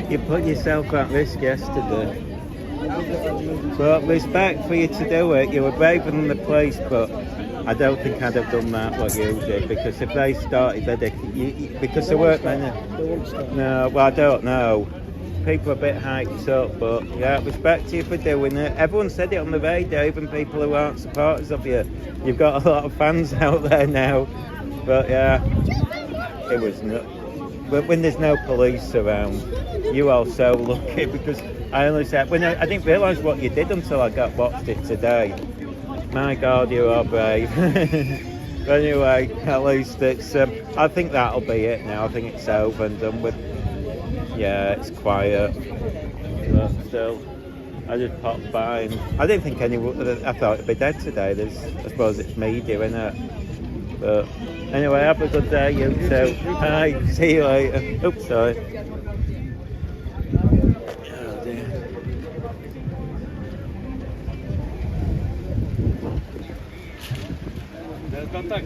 You put yourself at risk yesterday. But respect for you to do it. You were braver than the police, but I don't think I'd have done that what you did, because if they started, because there weren't many. No, well, I don't know. People are a bit hyped up, but yeah, respect to you for doing it. Everyone said it on the radio, even people who aren't supporters of you. You've got a lot of fans out there now. But yeah, it was not. But when there's no police around, you are so lucky, because I only said, I didn't realise what you did until I watched it today. My God, you are brave. But anyway, at least it's, I think that'll be it now. I think it's over and done with. Yeah, it's quiet. But still, I just popped by and I didn't think anyone, I thought it'd be dead today. I suppose it's media, innit? But anyway, have a good day, you too. Bye, see you later. Oops, sorry. Oh dear. Contact.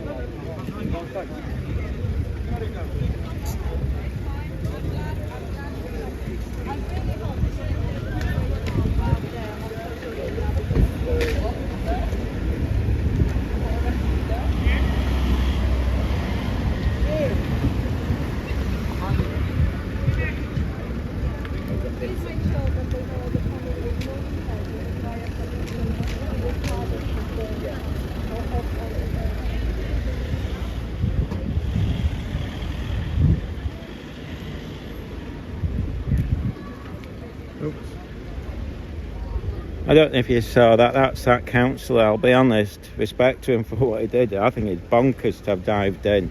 I don't know if you saw that. That's that councillor. I'll be honest. Respect to him for what he did. I think it's bonkers to have dived in.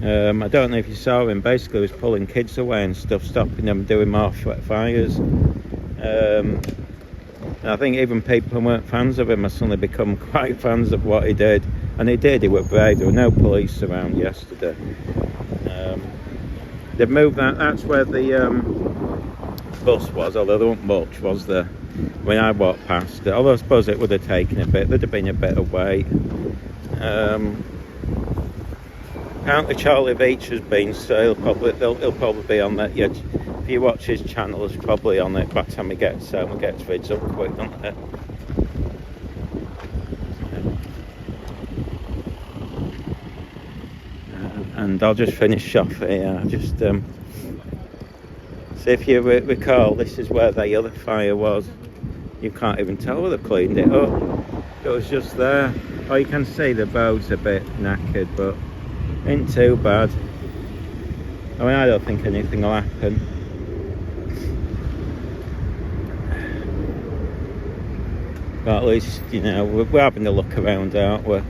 I don't know if you saw him. Basically, he was pulling kids away and stuff, stopping them doing more fires. I think even people who weren't fans of him have suddenly become quite fans of what he did. And he did. He was brave. There were no police around yesterday. They've moved that. That's where the bus was, although there wasn't much, was there? When I walked past it, although I suppose it would have taken a bit, there'd have been a bit of wait. Apparently Charlie Beach has been, so he'll probably be on that. Yeah, if you watch his channel, it's probably on it by the time he gets home and gets vids up quick, doesn't it? And I'll just finish off here. Just see if you recall, this is where the other fire was. You can't even tell whether they cleaned it up. It was just there. Oh, you can see the boat's a bit knackered, but ain't too bad. I mean, I don't think anything will happen. But at least, you know, we're having a look around, aren't we?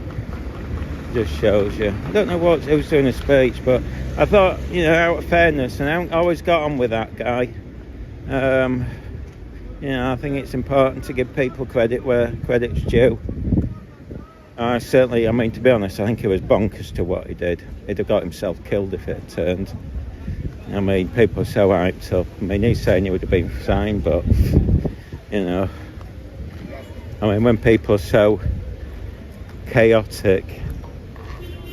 Just shows you. I don't know who's doing a speech, but I thought, you know, out of fairness, and I always got on with that guy. You know, I think it's important to give people credit where credit's due. I mean, to be honest, I think it was bonkers to what he did. He'd have got himself killed if it had turned. I mean, people are so hyped up. I mean, he's saying he would have been fine, but, you know, I mean, when people are so chaotic,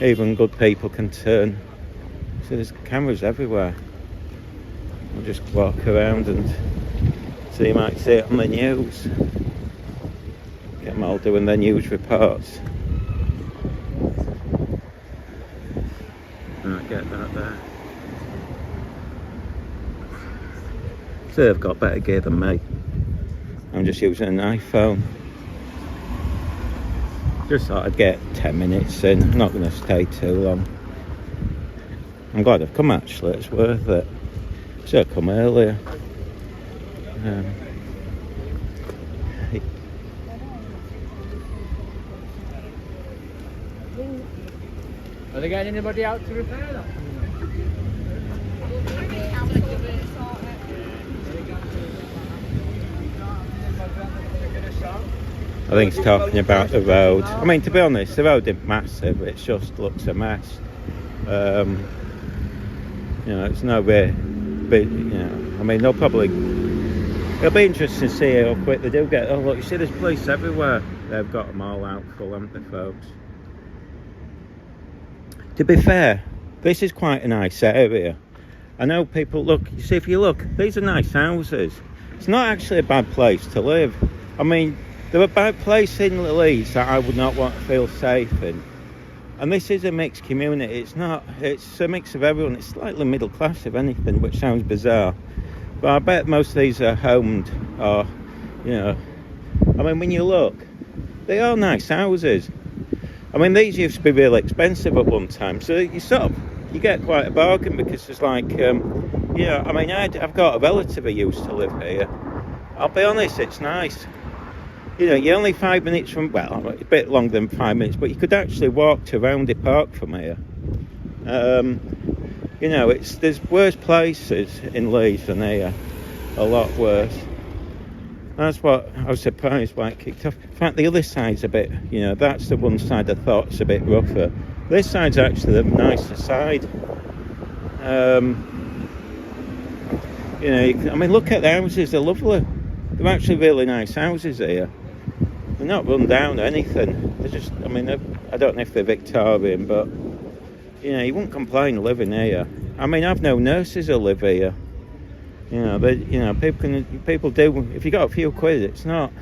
even good people can turn. So there's cameras everywhere. I'll just walk around and so you might see it on the news. Get them all doing their news reports. I get that there. So they've got better gear than me. I'm just using an iPhone. Just thought I'd get 10 minutes in. I'm not going to stay too long. I'm glad I've come actually, it's worth it. Should have come earlier. Are they getting anybody out to repair that? I think it's talking about the road. I mean, to be honest, the road isn't massive. It just looks a mess. You know, it's no bit, you know. I mean, they'll probably. It'll be interesting to see how quick they do get. Oh look, you see, there's police everywhere. They've got them all out full, haven't they, folks? To be fair, this is quite a nice area. I know people look. You see, if you look, these are nice houses. It's not actually a bad place to live. I mean, there are bad places in Leeds that I would not want to feel safe in. And this is a mixed community. It's not. It's a mix of everyone. It's slightly middle class, if anything, which sounds bizarre. But I bet most of these are homed, or, you know. I mean, when you look, they are nice houses. I mean, these used to be really expensive at one time, so you get quite a bargain, because it's like, you know, I mean, I've got a relative who used to live here. I'll be honest, it's nice. You know, you're only 5 minutes from, well, a bit longer than 5 minutes, but you could actually walk to Roundy Park from here. You know, there's worse places in Leeds than here, a lot worse. That's what I was surprised why it kicked off. In fact, the other side's a bit, you know, that's the one side I thought's a bit rougher. This side's actually the nicer side. You know, I mean, look at the houses, they're lovely. They're actually really nice houses here. They're not run down or anything. They're just, I mean, I don't know if they're Victorian, but, you know, you wouldn't complain living here. I mean, I've known nurses who live here. You know, people do. If you got a few quid, it's not.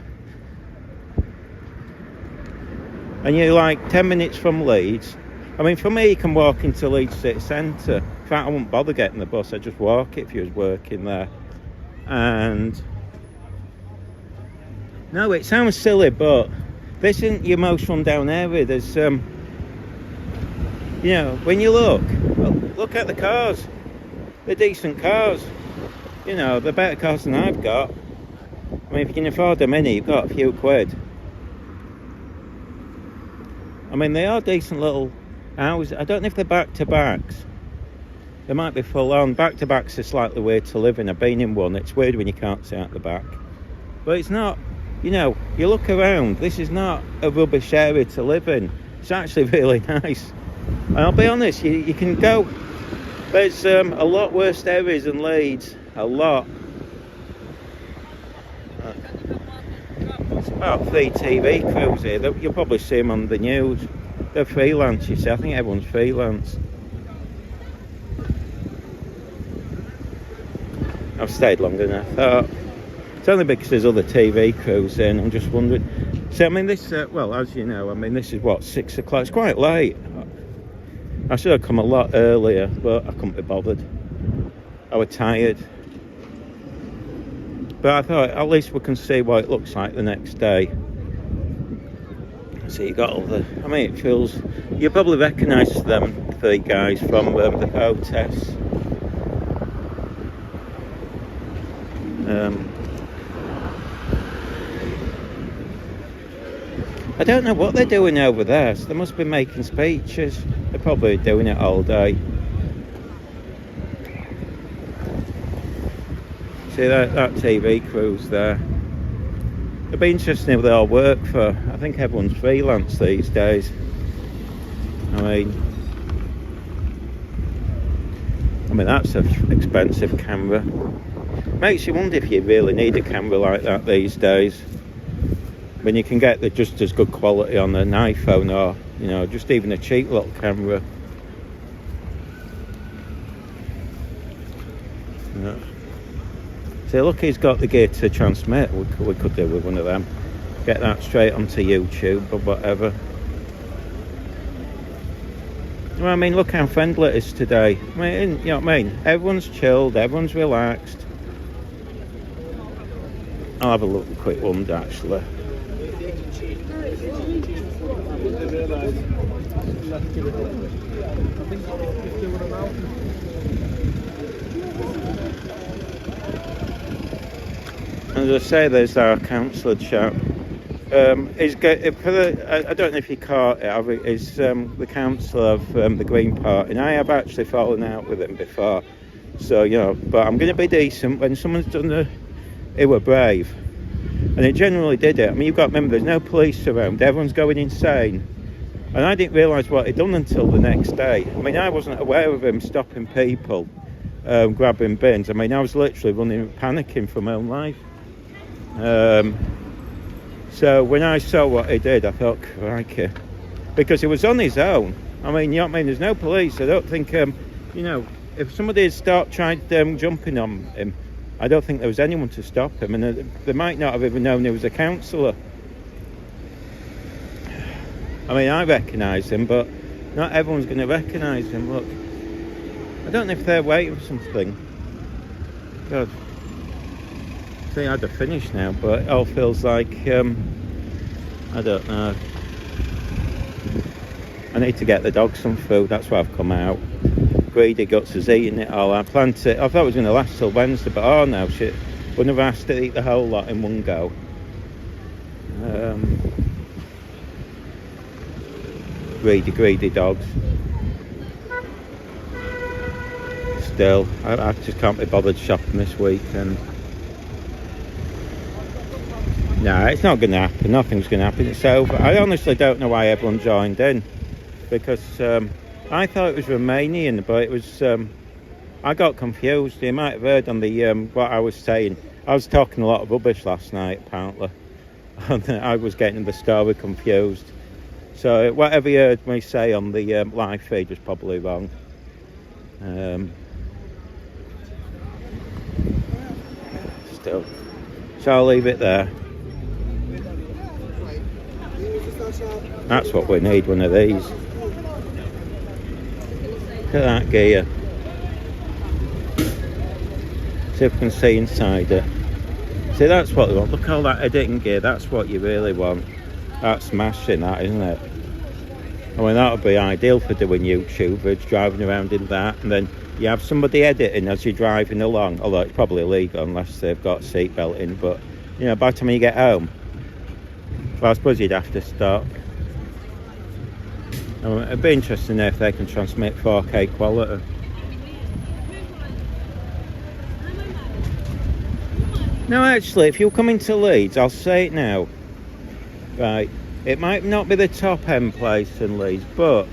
And you're like 10 minutes from Leeds. I mean, from here you can walk into Leeds city centre. In fact, I wouldn't bother getting the bus. I'd just walk it if you was working there. And no, it sounds silly, but this isn't your most run-down area. There's, you know, when you look, well, look at the cars. They're decent cars. You know, they're better cars than I've got. I mean, if you can afford them any, you've got a few quid. I mean, they are decent little houses. I don't know if they're back-to-backs. They might be full-on. Back-to-backs are slightly weird to live in. I've been in one. It's weird when you can't see out the back. But it's not, you know, you look around. This is not a rubbish area to live in. It's actually really nice. And I'll be honest, you can go. There's a lot worse areas than Leeds. A lot. It's about 3 TV crews here. You'll probably see them on the news. They're freelance, you see. I think everyone's freelance. I've stayed longer than I thought. It's only because there's other TV crews in. I'm just wondering. See, I mean, this, well, as you know, I mean, this is what, 6 o'clock? It's quite late. I should have come a lot earlier, but I couldn't be bothered. I was tired. But I thought at least we can see what it looks like the next day. So you got all the, I mean, it feels, you probably recognise them 3 guys from the protests. I don't know what they're doing over there. So they must be making speeches. They're probably doing it all day. See that TV crew's there. It'd be interesting if they all work for. I think everyone's freelance these days. I mean that's an expensive camera. Makes you wonder if you really need a camera like that these days. When you can get the just as good quality on an iPhone, or you know, just even a cheap little camera. Yeah. So look, he's got the gear to transmit. We could do with one of them. Get that straight onto YouTube or whatever. Well, I mean, look how friendly it is today. I mean, you know what I mean? Everyone's chilled, everyone's relaxed. I'll have a look, quick one actually. As I say, there's our councillor chap. I don't know if you caught it, is the councillor of the Green Party, and I have actually fallen out with him before. So, you know, but I'm going to be decent when someone's done it were brave. And it generally did it. I mean, you've got to remember, there's no police around. Everyone's going insane. And I didn't realise what he'd done until the next day. I mean, I wasn't aware of him stopping people, grabbing bins. I mean, I was literally running, panicking for my own life. So when I saw what he did, I thought, crikey. Because he was on his own. I mean, you know what I mean? There's no police. I don't think, you know, if somebody had tried jumping on him, I don't think there was anyone to stop him. And they might not have even known he was a councillor. I mean, I recognise him, but not everyone's going to recognise him. Look, I don't know if they're waiting for something. God. I think I'd have finished now, but it all feels like, I don't know. I need to get the dog some food, that's why I've come out. Greedy Guts has eaten it all. I planned to, I thought it was going to last till Wednesday, but oh no, shit. Wouldn't have asked to eat the whole lot in one go. Greedy dogs. Still, I just can't be bothered shopping this weekend. No, it's not going to happen. Nothing's going to happen. It's over. I honestly don't know why everyone joined in. Because I thought it was Romanian, but it was... I got confused. You might have heard on the what I was saying. I was talking a lot of rubbish last night, apparently. And I was getting the story confused. So whatever you heard me say on the live feed was probably wrong. Still. So I'll leave it there. That's what we need, one of these. Look at that gear. See if we can see inside it. See, that's what we want. Look at all that editing gear. That's what you really want. That's smashing, that, isn't it? I mean, that would be ideal for doing YouTubers, driving around in that, and then you have somebody editing as you're driving along. Although it's probably illegal unless they've got a seatbelt in. But, you know, by the time you get home, well, I suppose you'd have to stop. It'd be interesting if they can transmit 4K quality. Now, actually, if you're coming to Leeds, I'll say it now. Right, it might not be the top end place in Leeds, but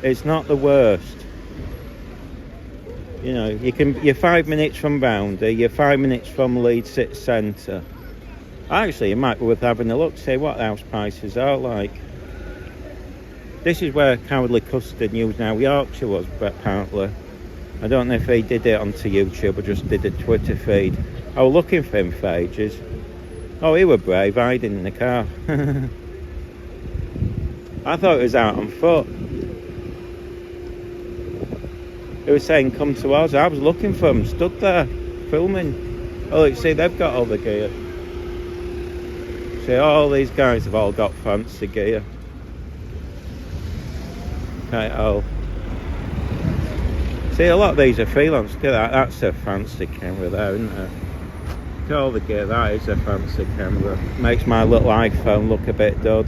it's not the worst. You know, you're 5 minutes from Boundary, you're 5 minutes from Leeds City Centre. Actually, it might be worth having a look, see what house prices are like. This is where Cowardly Custard News Now Yorkshire was, apparently. I don't know if he did it onto YouTube or just did a Twitter feed. I was looking for him for ages. Oh, he were brave, hiding in the car. I thought he was out on foot. He was saying, come to us. I was looking for him, stood there, filming. Oh, look, see, they've got all the gear. See, all these guys have all got fancy gear. Okay, oh. See, a lot of these are freelance. Look at that, that's a fancy camera there, isn't it? Look at all the gear, that is a fancy camera. Makes my little iPhone look a bit dud.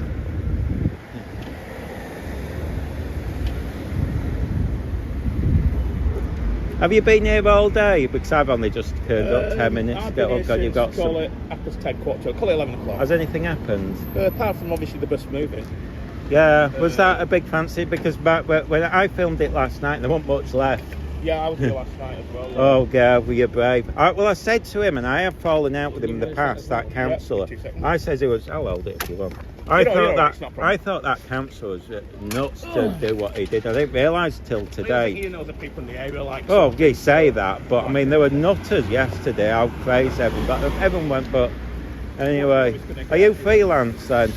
Have you been here all day? Because I've only just turned up 10 minutes ago. Oh God, you've got some... Call it after 10, quarter, call it 11 o'clock. Has anything happened? Apart from obviously the bus moving. Yeah, was that a big fancy? Because back when I filmed it last night, there wasn't much left. Yeah, I was here last night as well. Oh God, were you brave? Well, I said to him, and I have fallen out with him in the past, that councillor. I said he was, I'll hold it if you want. I thought that councillor was nuts to do what he did. I didn't realise till today. You know the people in the area like... Oh, you say that, but I mean, there were nutters yesterday, how crazy everyone went, but anyway. Are you freelance then?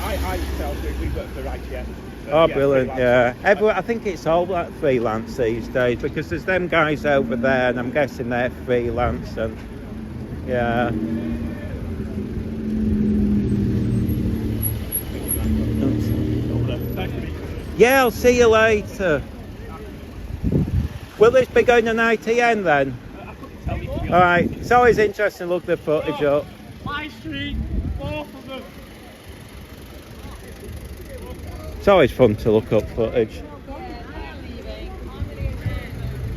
I we work for ITN. Oh, brilliant, yeah. I think it's all like freelance these days, because there's them guys over there, and I'm guessing they're freelance, and yeah. Yeah, I'll see you later. Will this be going on ITN then? Alright, it's always interesting to look the footage up. My street, both of them. It's always fun to look up footage.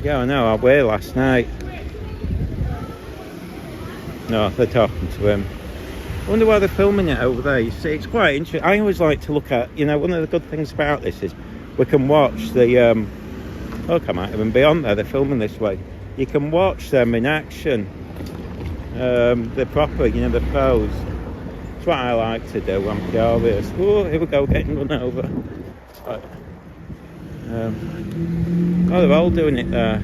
Yeah, I know, I were last night. No, they're talking to him. I wonder why they're filming it over there. You see, it's quite interesting. I always like to look at, you know, one of the good things about this is we can watch the, look, I might even be on there, they're filming this way. You can watch them in action, the proper, you know, the pros. It's what I like to do, I'm curious. Oh, here we go, getting run over. Oh, they're all doing it there.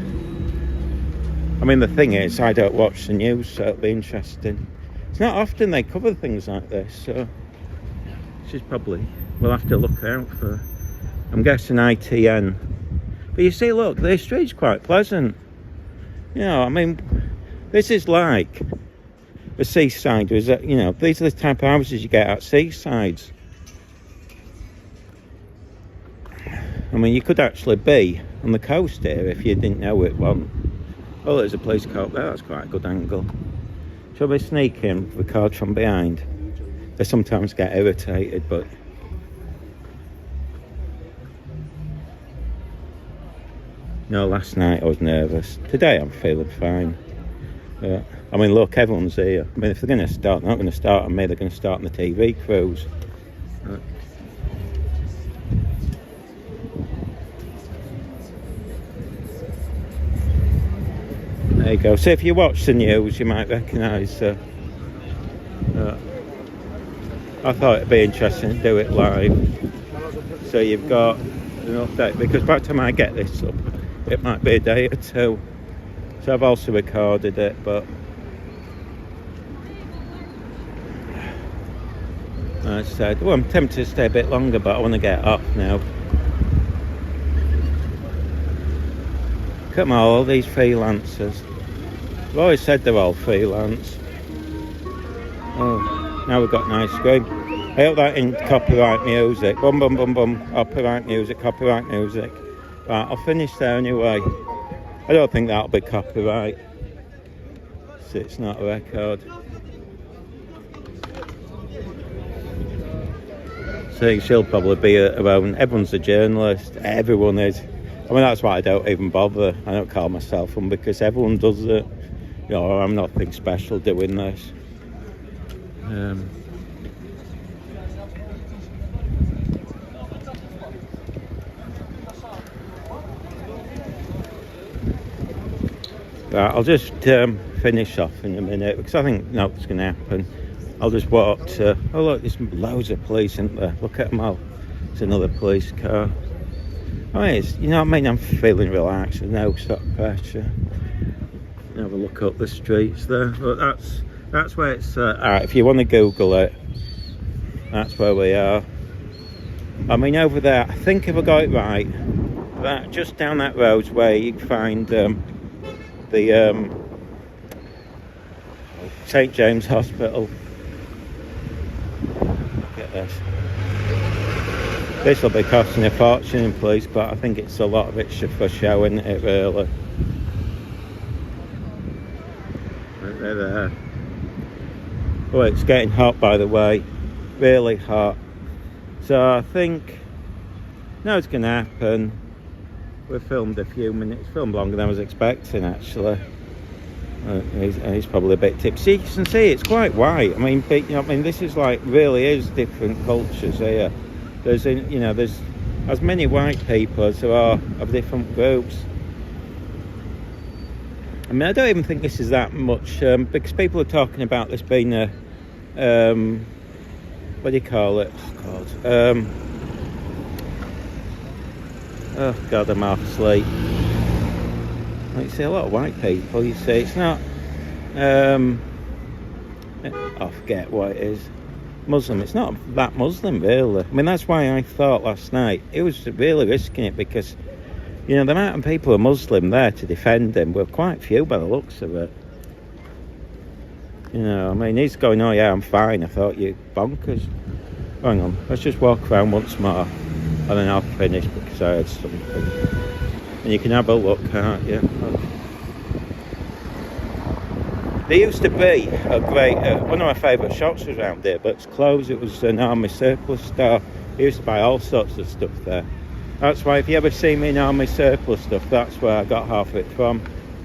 I mean, the thing is, I don't watch the news, so it'll be interesting. It's not often they cover things like this, so this is probably, we'll have to look out for, I'm guessing ITN. But you see, look, the street's quite pleasant. You know, I mean, this is like the seaside, is that, you know, these are the type of houses you get at seasides. I mean, you could actually be on the coast here if you didn't know it wasn't. Oh, there's a police car up there, that's quite a good angle. Shall we sneak in the cars from behind? They sometimes get irritated, but... No, last night I was nervous. Today I'm feeling fine. I mean, look, everyone's here. I mean, if they're going to start, they're not going to start on me, they're going to start on the TV crews. There you go. So if you watch the news, you might recognise. I thought it'd be interesting to do it live. So you've got an update, because by the time I get this up, it might be a day or two. So I've also recorded it, but I said, well, I'm tempted to stay a bit longer, but I want to get off now. Come on, all these freelancers. I've always said they're all freelance. Oh, now we've got an ice cream. I hope that in copyright music. Bum bum bum bum. Copyright music, copyright music. Right, I'll finish there anyway. I don't think that'll be copyright. So it's not a record. So she'll probably be around. Everyone's a journalist. Everyone is. I mean, that's why I don't even bother. I don't call myself one, because everyone does it. You know, I'm nothing special doing this. Right, I'll just finish off in a minute, because I think nothing's going to happen. I'll just walk to... Oh, look, there's loads of police, isn't there? Look at them all. It's another police car. I mean, it's, you know what I mean? I'm feeling relaxed, there's no sort of pressure. Have a look up the streets there. But that's where it's at. If you want to Google it, that's where we are. I mean, over there, I think if I got it right, that just down that road's where you can find the St James Hospital. Look at this. This will be costing a fortune in police, but I think it's a lot of it for show, isn't it, really? Right there. Oh, it's getting hot, by the way. Really hot. So I think now it's going to happen. We've filmed a few minutes, filmed longer than I was expecting, actually. He's probably a bit tipsy. You can see it's quite white. I mean, you know, I mean, this is like really is different cultures here. There's, you know, there's as many white people as there are of different groups. I mean, I don't even think this is that much, because people are talking about this being a, what do you call it? Oh God, oh God, I'm half asleep. Like you see, a lot of white people, you see, it's not, I forget what it is. Muslim, it's not that Muslim, really. I mean, that's why I thought last night it was really risking it, because, you know, the amount of people who are Muslim there to defend him were quite few by the looks of it. You know, I mean, he's going, oh yeah, I'm fine. I thought, you bonkers. Hang on, let's just walk around once more and then I'll finish, because I heard something. And you can have a look, can't you? There used to be a great, one of my favourite shops was around here, but it's closed. It was an army surplus store. I used to buy all sorts of stuff there. That's why if you ever see me in army surplus stuff, that's where I got half of it from.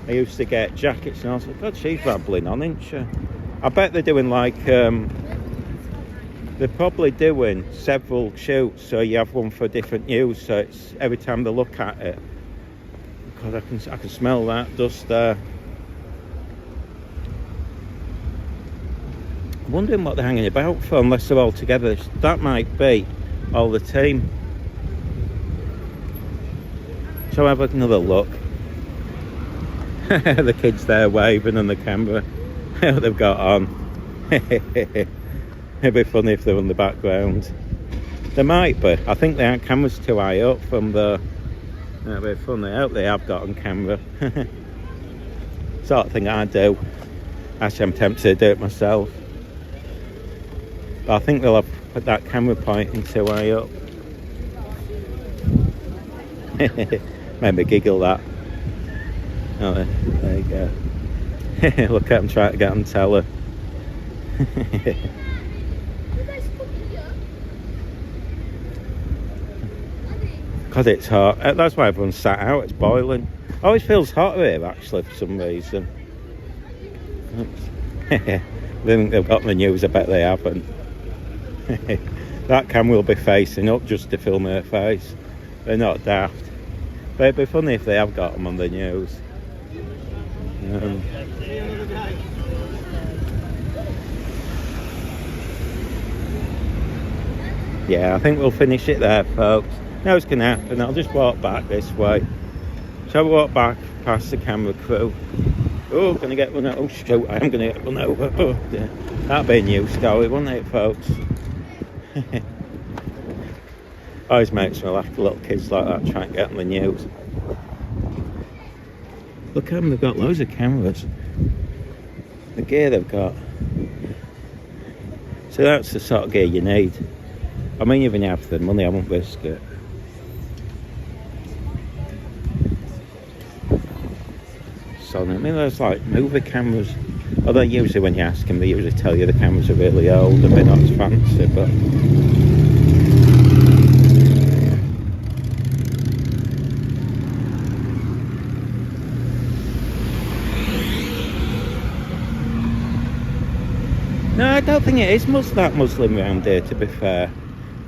I used to get jackets and all. God, she's rambling on, isn't she? I bet they're doing like they're probably doing several shoots, so you have one for different use, so it's every time they look at it, because I can smell that dust there. I'm wondering what they're hanging about for, unless they're all together. That might be all the team. So have another look. The kids there waving on the camera. They've got on. It'd be funny if they're in the background. There might be. I think the camera's too high up from the... That'd be funny. I hope they have got on camera. Sort of thing I do. Actually, I'm tempted to do it myself. But I think they'll have put that camera pointing too high up. Made me giggle, that. Oh, there you go. Look at him trying to get on teller. Because it's hot. That's why everyone's sat out. It's boiling. Always feels hot here, actually, for some reason. They think they've got the news. I bet they haven't. That camera will be facing up just to film her face. They're not daft. But it'd be funny if they have got them on the news. Yeah, I think we'll finish it there, folks. Now what's going to happen, I'll just walk back this way. So I walk back past the camera crew. Oh, going to get run over. Oh, shoot, I am going to get run over. Oh, dear. That'd be a new story, wouldn't it, folks? Always makes me laugh, the little kids like that trying to get on the news. Look at them, they've got loads of cameras. The gear they've got. So that's the sort of gear you need. I mean, even if you have the money, I won't risk it. So, I mean, there's like movie cameras. Although usually when you ask them, they usually tell you the cameras are really old and they're not as fancy, but... No, I don't think it is that Muslim round here, to be fair.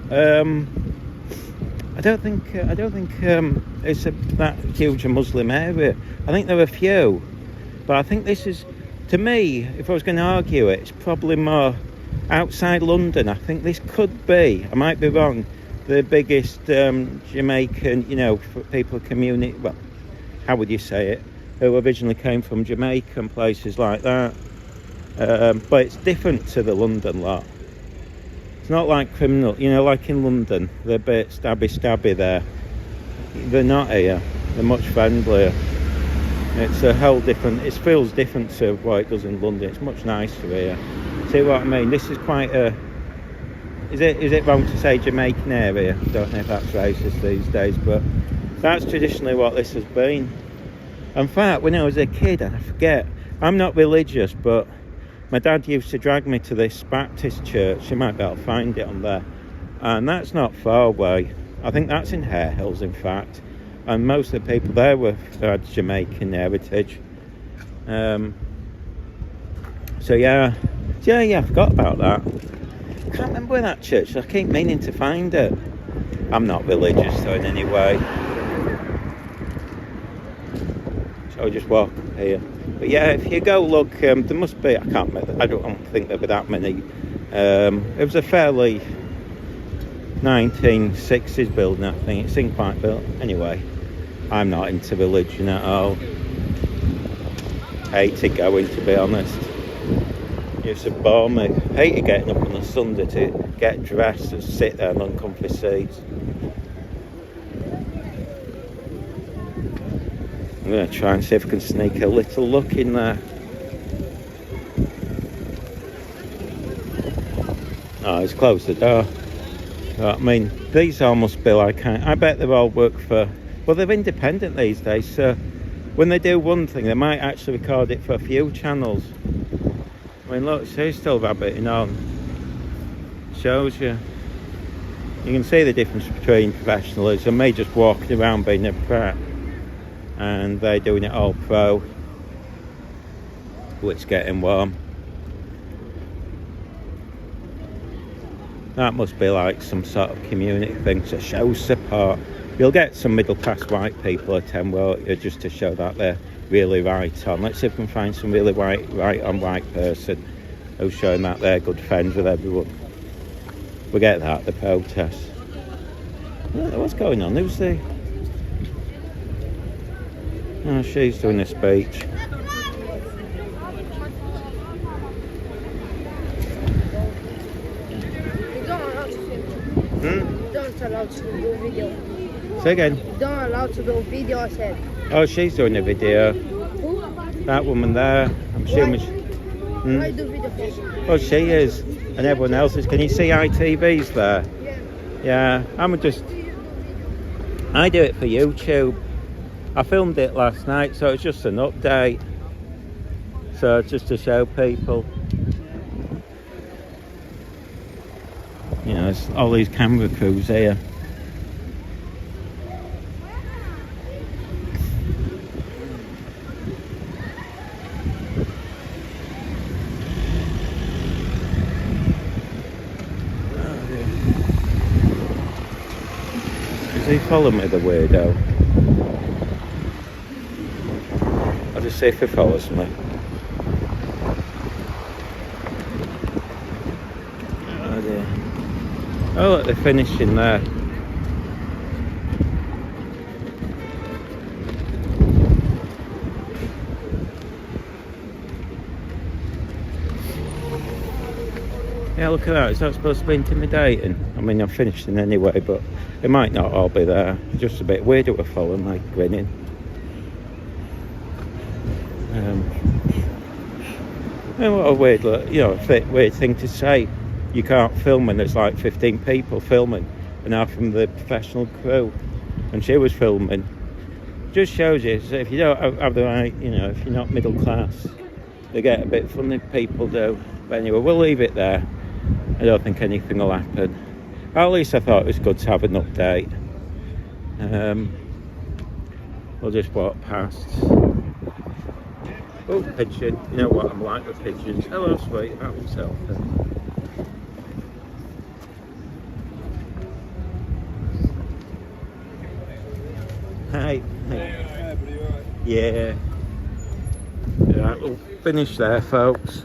I don't think it's that huge a Muslim area. I think there are a few, but I think this is, to me, if I was going to argue it, it's probably more outside London. I think this could be, I might be wrong, the biggest Jamaican, people community, well, how would you say it, who originally came from Jamaica and places like that. But it's different to the London lot. It's not like criminal, like in London, they're a bit stabby there. They're not here, they're much friendlier. It's a whole different, it feels different to what it does in London. It's much nicer here. See what I mean? This is quite a, is it wrong to say Jamaican area? I don't know if that's racist these days, but that's traditionally what this has been. In fact, when I was a kid, and I forget, I'm not religious, but my dad used to drag me to this Baptist church. You might be able to find it on there. And that's not far away. I think that's in Hare Hills, in fact. And most of the people there had Jamaican heritage. So yeah, I forgot about that. I can't remember where that church is. I keep meaning to find it. I'm not religious, though, in any way. So I'll just walk up here. But yeah, if you go look, there must be, I don't think there'll be that many. It was a fairly 1960s building, I think. It's in quite built. Anyway, I'm not into religion at all. Hated going, to be honest. It used to bore me. Hated getting up on a Sunday to get dressed and sit there on uncomfy seats. I'm going to try and see if I can sneak a little look in there. Oh, it's closed the door. I mean, these all must be like, I bet they all work for, well, they're independent these days, so when they do one thing, they might actually record it for a few channels. I mean, look, see, still rabbiting on. Shows you. You can see the difference between professionalism and me just walking around being a prat. And they're doing it all pro. Oh, it's getting warm. That must be like some sort of community thing to show support. You'll get some middle class white people attend, won't you, just to show that they're really right on. Let's see if we can find some really right on white person who's showing that they're good friends with everyone. We get that, the protest. What's going on? Who's the... Oh, she's doing a speech. Don't allow to do video. Say again. Don't allow to do video, I said. Oh, she's doing a video. Who? That woman there. I'm assuming. Why do video first? Oh, she is. And everyone else is. Can you see ITV's there? Yeah. Yeah. I do it for YouTube. I filmed it last night, so it's just an update. So just to show people. You know, there's all these camera crews here. Does he follow me, the weirdo? I'll just see if he follows me. Oh dear. Oh look, they're finishing there. Yeah, look at that. Is that supposed to be intimidating? I mean, I'm finishing anyway, but it might not all be there. It's just a bit weird that we're following, like grinning. And what a weird, weird thing to say. You can't film when there's like 15 people filming, and half from the professional crew, and she was filming. Just shows you, so if you don't have the right, if you're not middle class, they get a bit funny, people do. But anyway, we'll leave it there. I don't think anything will happen. At least I thought it was good to have an update. We'll just walk past. Oh, pigeon. You know what I'm like with pigeons. Hello, sweet. That was helping. Hi. Yeah. Right, we'll finish there, folks.